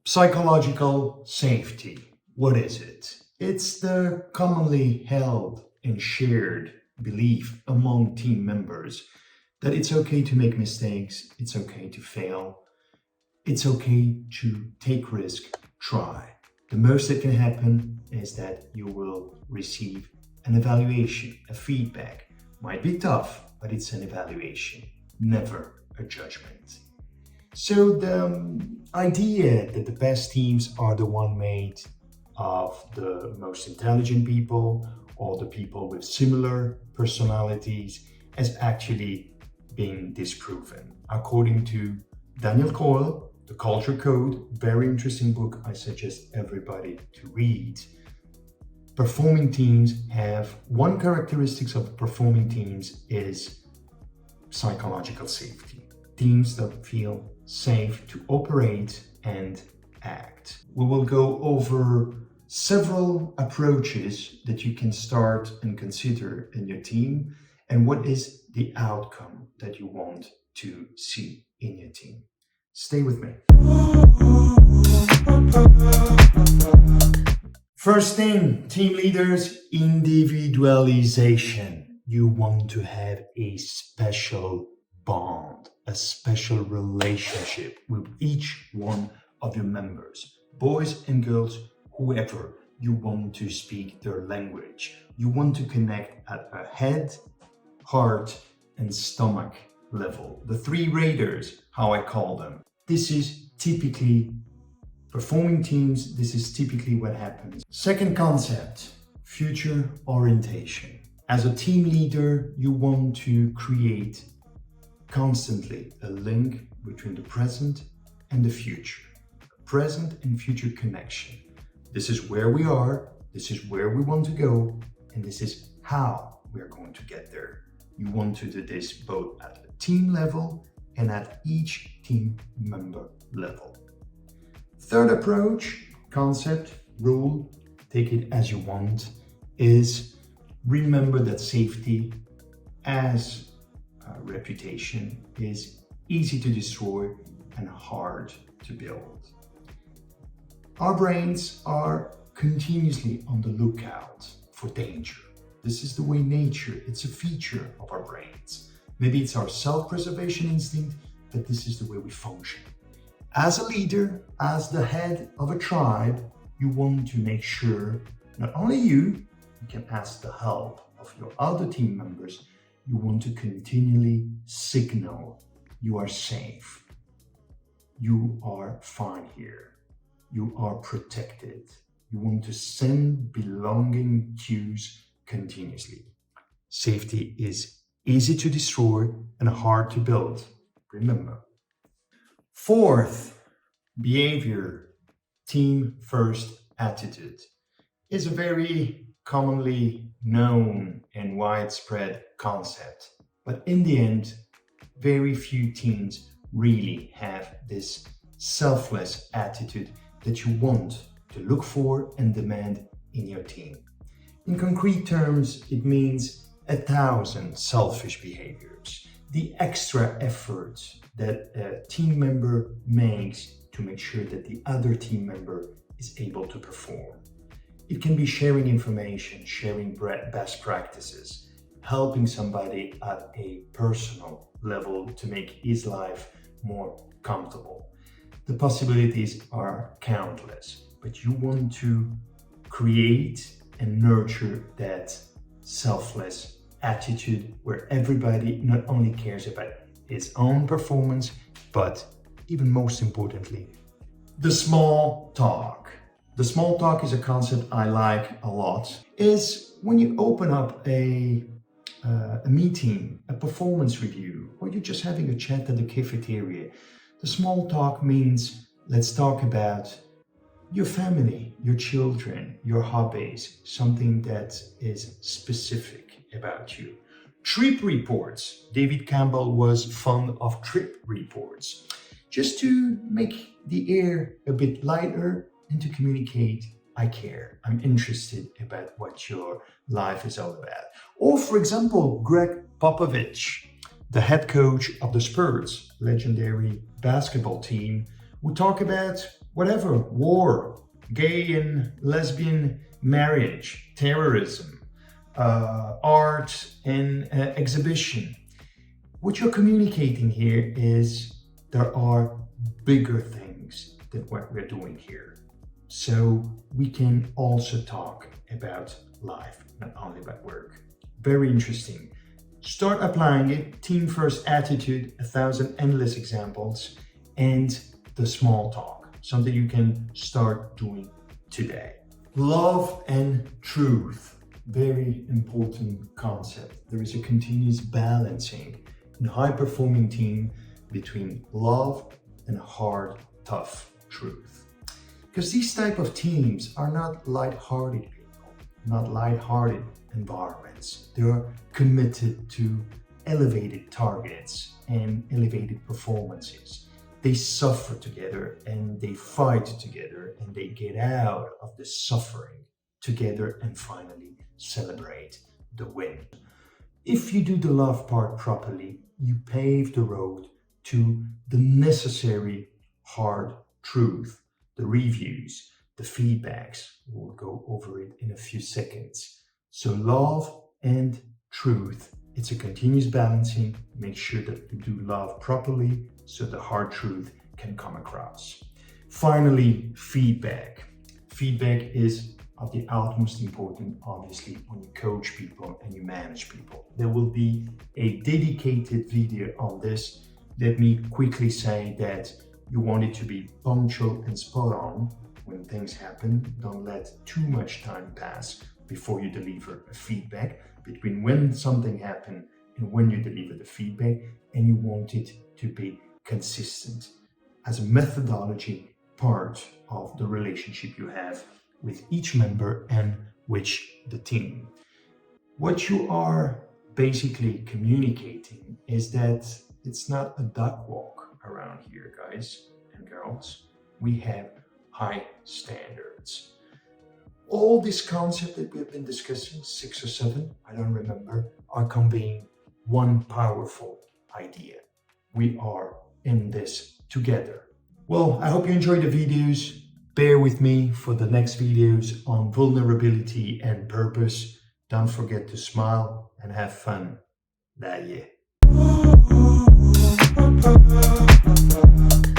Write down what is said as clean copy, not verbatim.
Psychological safety. What is it? It's the commonly held and shared belief among team members that it's okay to make mistakes, it's okay to fail, it's okay to take risk, try. The most that can happen is that you will receive an evaluation, a feedback. Might be tough, but it's an evaluation, never a judgment. So the idea that the best teams are the one made of the most intelligent people or the people with similar personalities has actually been disproven. According to Daniel Coyle, The Culture Code, very interesting book I suggest everybody to read. Performing teams have, one characteristic of performing teams is psychological safety. Teams that feel safe to operate and act. We will go over several approaches that you can start and consider in your team and what is the outcome that you want to see in your team. Stay with me. First thing, team leaders, individualization. You want to have a special bond, a special relationship with each one of your members, boys and girls, whoever. You want to speak their language. You want to connect at a head, heart, and stomach level. The three raiders, how I call them. This is typically performing teams. This is typically what happens. Second concept, future orientation. As a team leader, you want to create constantly a link between the present and the future. Present and future connection. This is where we are, this is where we want to go, and this is how we are going to get there. You want to do this both at the team level and at each team member level. Third approach, concept, rule, take it as you want, is remember that safety as a reputation is easy to destroy and hard to build. Our brains are continuously on the lookout for danger. This is the way nature, it's a feature of our brains. Maybe it's our self-preservation instinct, but this is the way we function. As a leader, as the head of a tribe, you want to make sure not only you can ask the help of your other team members, you want to continually signal you are safe. You are fine here. You are protected. You want to send belonging cues continuously. Safety is easy to destroy and hard to build. Remember. Fourth, behavior, team first attitude is a very commonly known and widespread concept. But in the end, very few teams really have this selfless attitude that you want to look for and demand in your team. In concrete terms, it means 1,000 selfish behaviors. The extra effort that a team member makes to make sure that the other team member is able to perform. It can be sharing information, sharing best practices, helping somebody at a personal level to make his life more comfortable. The possibilities are countless, but you want to create and nurture that selfless attitude where everybody not only cares about his own performance, but even most importantly, the small talk. The small talk is a concept I like a lot. Is when you open up a meeting, a performance review, or you're just having a chat at the cafeteria. The small talk means let's talk about your family, your children, your hobbies, something that is specific about you. Trip reports. David Campbell was fond of trip reports. Just to make the air a bit lighter and to communicate, I care. I'm interested about what your life is all about. Or for example, Greg Popovich, the head coach of the Spurs, legendary basketball team, would talk about whatever, war, gay and lesbian marriage, terrorism, art and exhibition. What you're communicating here is there are bigger things than what we're doing here. So we can also talk about life, not only about work. Very interesting. Start applying it. Team first attitude, 1,000 endless examples, and the small talk, something you can start doing today. Love and truth, very important concept. There is a continuous balancing in a high-performing team between love and hard, tough truth. Because these type of teams are not light-hearted people, not light-hearted environments. They are committed to elevated targets and elevated performances. They suffer together and they fight together and they get out of the suffering together and finally celebrate the win. If you do the love part properly, you pave the road to the necessary hard truth, the reviews, the feedbacks. We'll go over it in a few seconds. So love and truth, it's a continuous balancing. Make sure that you do love properly so the hard truth can come across. Finally, feedback. Feedback is of the utmost important, obviously, when you coach people and you manage people. There will be a dedicated video on this. Let me quickly say that you want it to be punctual and spot on when things happen. Don't let too much time pass before you deliver a feedback, between when something happened and when you deliver the feedback, and you want it to be consistent as a methodology part of the relationship you have with each member and with the team. What you are basically communicating is that it's not a duck walk around here, guys and girls. We have high standards. All these concepts that we've been discussing, 6 or 7, I don't remember, are conveying one powerful idea. We are in this together. Well, I hope you enjoyed the videos. Bear with me for the next videos on vulnerability and purpose. Don't forget to smile and have fun. 𝐬𝐮𝐻𝐫𝐞𝐿.